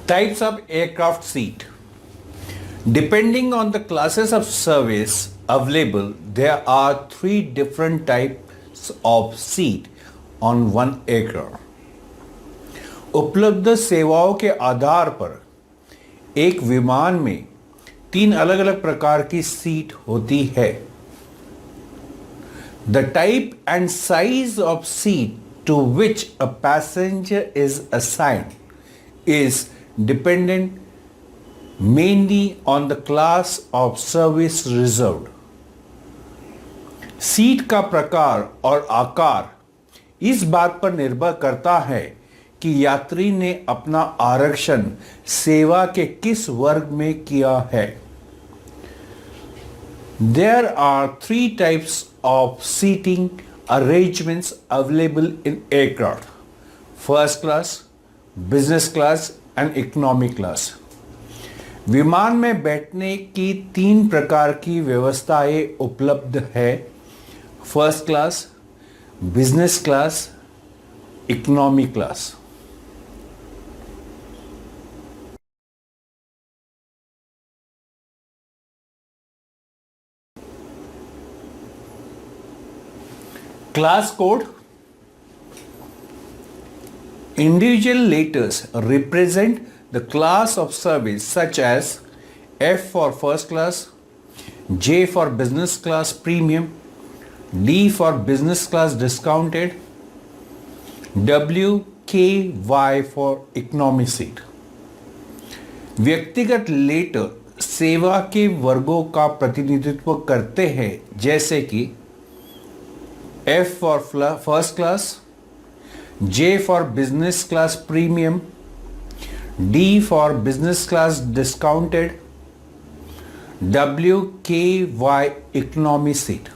Types of aircraft seat. Depending on the classes of service available, there are three different types of seat on one aircraft. उपलब्ध सेवाओं के आधार पर एक विमान में तीन अलग अलग प्रकार की सीट होती है. The type and size of seat to which a passenger is assigned is dependent mainly on the class of service reserved. Seat का प्रकार और आकार इस बात पर निर्भर करता है कि यात्री ने अपना आरक्षण सेवा के किस वर्ग में किया है. There are three types of seating arrangements available in aircraft: first class, business class and economy class. विमान में बैठने की तीन प्रकार की व्यवस्थाएं उपलब्ध है: first class, business class, economy class. Class code. Individual letters represent the class of service such as F for first class, J for business class premium, D for business class discounted, W, K, Y for economy seat. व्यक्तिगत letter सेवा के वर्गों का प्रतिनिधित्व करते हैं, जैसे कि F for first class, J for business class premium, D for business class discounted, W, K, Y economy seat.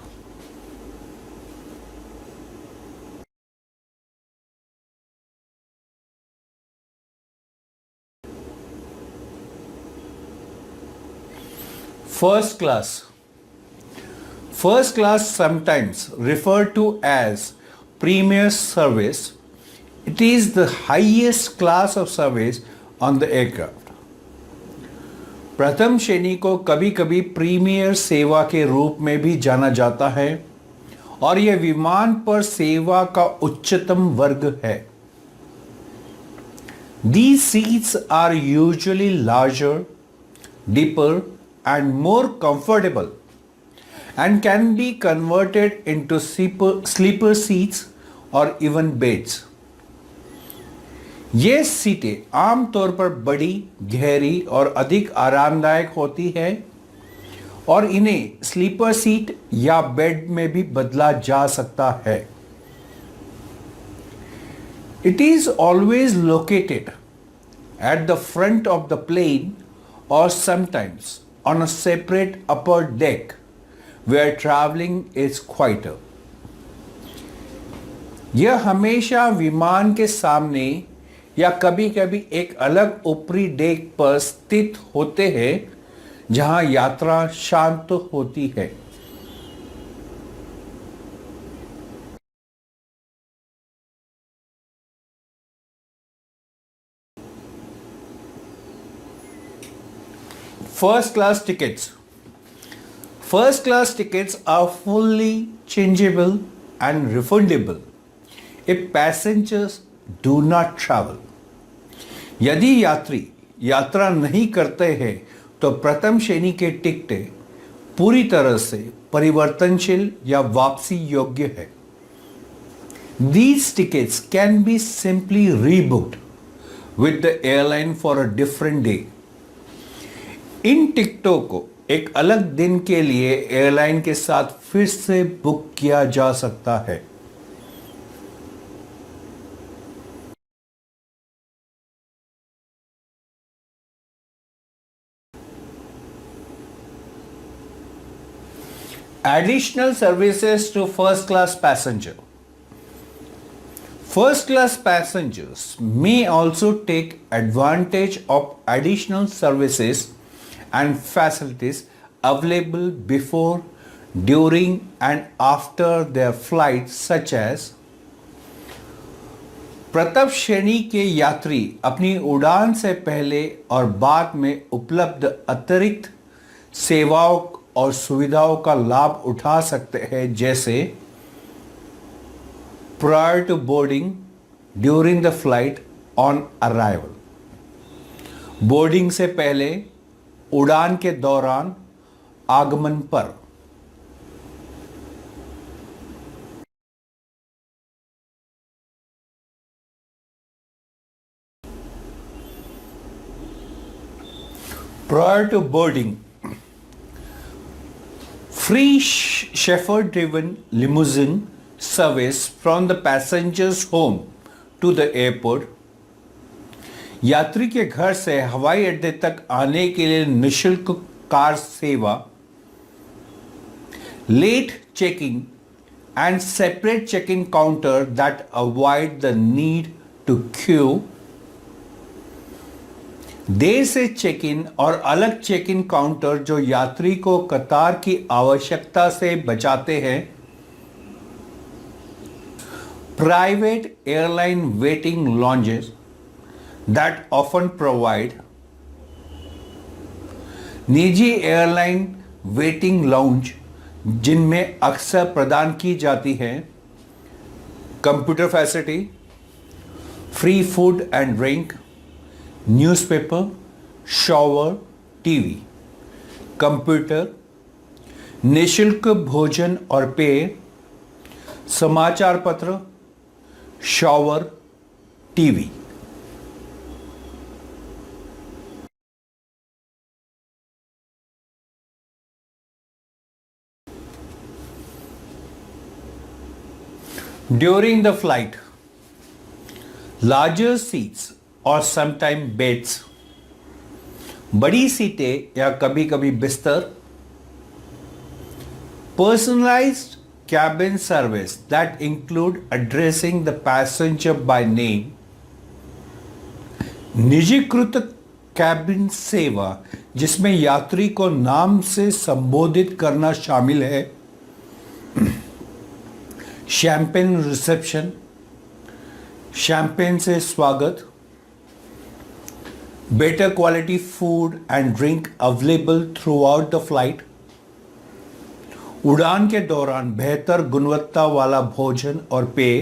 First class. First class, sometimes referred to as premier service, it is the highest class of service on the aircraft. प्रथम श्रेणी को कभी कभी premiere सेवा के रूप में भी जाना जाता है और यह विमान पर सेवा का उच्चतम वर्ग है. These seats are usually larger, deeper and more comfortable and can be converted into sleeper seats or even beds. ये सीटें आमतौर पर बड़ी, गहरी और अधिक आरामदायक होती हैं और इन्हें स्लीपर सीट या बेड में भी बदला जा सकता है. It is always located at the front of the plane or sometimes on a separate upper deck where traveling is quieter. यह हमेशा विमान के सामने या कभी कभी एक अलग ऊपरी डेक पर स्थित होते हैं जहां यात्रा शांत होती है. First class tickets. First class tickets are fully changeable and refundable if passengers do not travel. यदि यात्री यात्रा नहीं करते हैं तो प्रथम श्रेणी के टिकटें पूरी तरह से परिवर्तनशील या वापसी योग्य है. These tickets can be simply rebooked with the airline for a different day. इन टिकटों को एक अलग दिन के लिए एयरलाइन के साथ फिर से बुक किया जा सकता है. Additional services to first class passenger. First class passengers may also take advantage of additional services and facilities available before, during and after their flight, such as प्रथम श्रेणी के यात्री अपनी उड़ान से पहले और बाद में उपलब्ध अतिरिक्त सेवाओं और सुविधाओं का लाभ उठा सकते हैं, जैसे prior to boarding, during the flight, on arrival. Boarding से पहले, उड़ान के दौरान, आगमन पर। Prior to boarding, free chauffeur-driven limousine service from the passenger's home to the airport. यात्री के घर से हवाई अड्डे तक आने के लिए निःशुल्क कार सेवा, late checking and separate check-in counter that avoid the need to queue. देर से चेक इन और अलग चेक इन काउंटर जो यात्री को कतार की आवश्यकता से बचाते हैं। Private airline waiting lounges that often provide, निजी एयरलाइन वेटिंग लाउंज जिनमें अक्सर प्रदान की जाती है computer facility, free food and drink, newspaper, shower, TV, computer, निःशुल्क भोजन और पेय, समाचार पत्र, shower, TV. During the flight, larger seats और समटाइम बेड्स, बड़ी सीटें या कभी कभी बिस्तर, personalised cabin service that include addressing the passenger by name, निजीकृत कैबिन सेवा जिसमें यात्री को नाम से संबोधित करना शामिल है, शैंपेन रिसेप्शन, शैंपेन से स्वागत, better quality food and drink available throughout the flight, उड़ान के दौरान बेहतर गुणवत्ता वाला भोजन और पेय,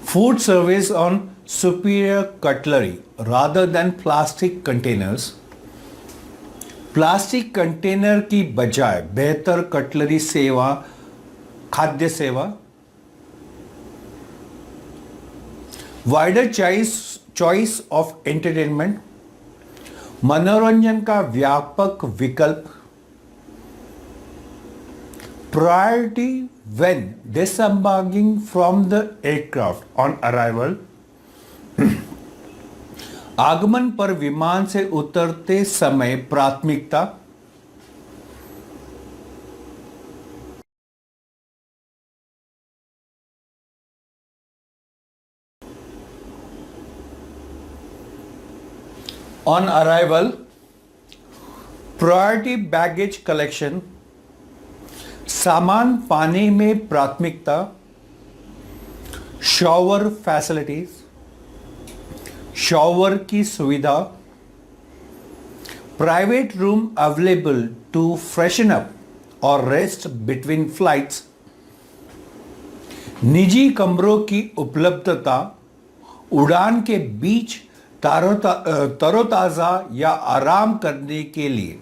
food service on superior cutlery rather than plastic containers, plastic container की बजाय बेहतर कटलरी सेवा, खाद्य सेवा, वाइडर चॉइस ऑफ एंटरटेनमेंट, मनोरंजन का व्यापक विकल्प, priority when disembarking from the aircraft on arrival, आगमन पर विमान से उतरते समय प्राथमिकता, on arrival priority baggage collection, सामान पाने में प्राथमिकता, शॉवर फैसिलिटीज, शॉवर की सुविधा, private room available to freshen up और रेस्ट बिटवीन फ्लाइट्स, निजी कमरों की उपलब्धता, उड़ान के बीच तरोताज़ा या आराम करने के लिए,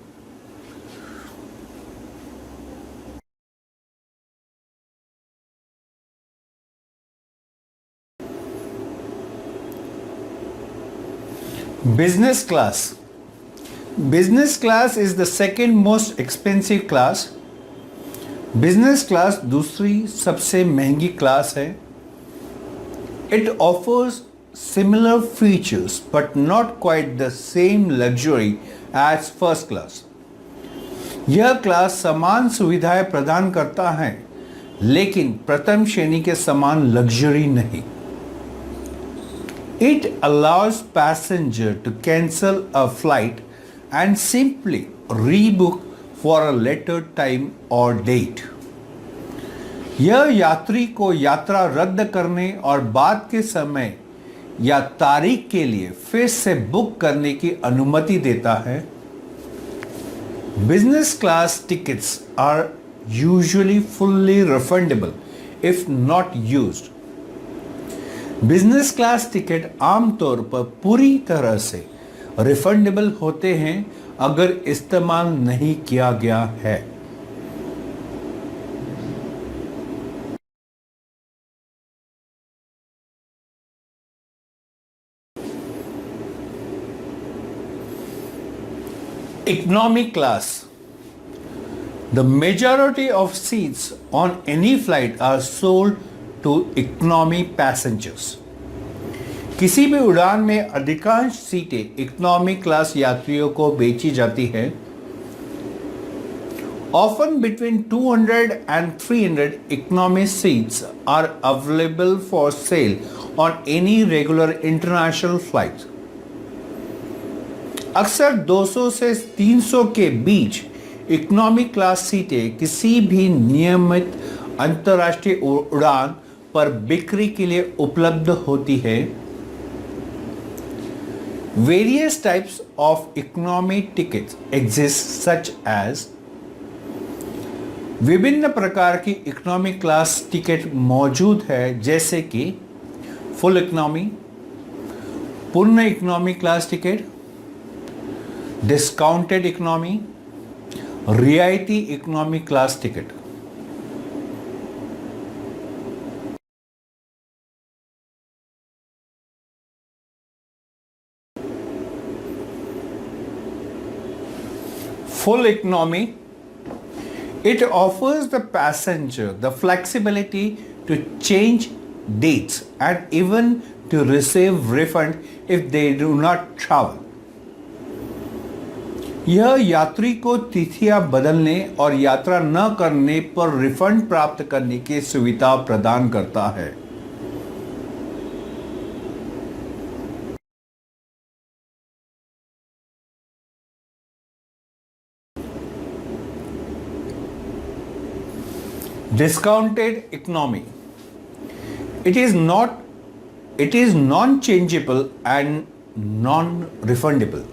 business class. Business class is the second most expensive class. Business class दूसरी सबसे महंगी क्लास है। It offers similar features but not quite the same luxury as first class. यह क्लास समान सुविधाएं प्रदान करता है लेकिन प्रथम श्रेणी के समान लग्जरी नहीं। It allows passenger to cancel a flight and simply rebook for a later time or date. यह यात्री को यात्रा रद्द करने और बाद के समय या तारीख के लिए फिर से बुक करने की अनुमति देता है। Business class tickets are usually fully refundable if not used. Business class ticket आमतौर पर पूरी तरह से रिफंडेबल होते हैं अगर इस्तेमाल नहीं किया गया है। Economy class. The majority of seats on any flight are sold to economy passengers. किसी भी उड़ान में अधिकांश सीटें इकोनॉमी क्लास यात्रियों को बेची जाती हैं। Often between 200 and 300 economy seats are available for sale on any regular international flight. अक्सर 200 से 300 के बीच इकोनॉमी क्लास सीटें किसी भी नियमित अंतर्राष्ट्रीय उड़ान पर बिक्री के लिए उपलब्ध होती है। Various types of economy tickets exist such as विभिन्न प्रकार की इकोनॉमी क्लास टिकट मौजूद है जैसे कि फुल इकोनॉमी, पूर्ण economy class ticket, discounted economy, रियायती economy class ticket. Full economy, it offers the passenger the flexibility to change dates and even to receive refund if they do not travel. यह यात्री को तिथियां बदलने और यात्रा न करने पर रिफंड प्राप्त करने की सुविधा प्रदान करता है। Discounted economy. It is non-changeable and non-refundable.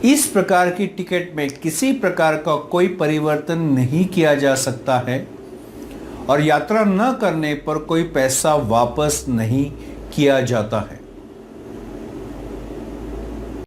इस प्रकार की टिकट में किसी प्रकार का कोई परिवर्तन नहीं किया जा सकता है और यात्रा न करने पर कोई पैसा वापस नहीं किया जाता है।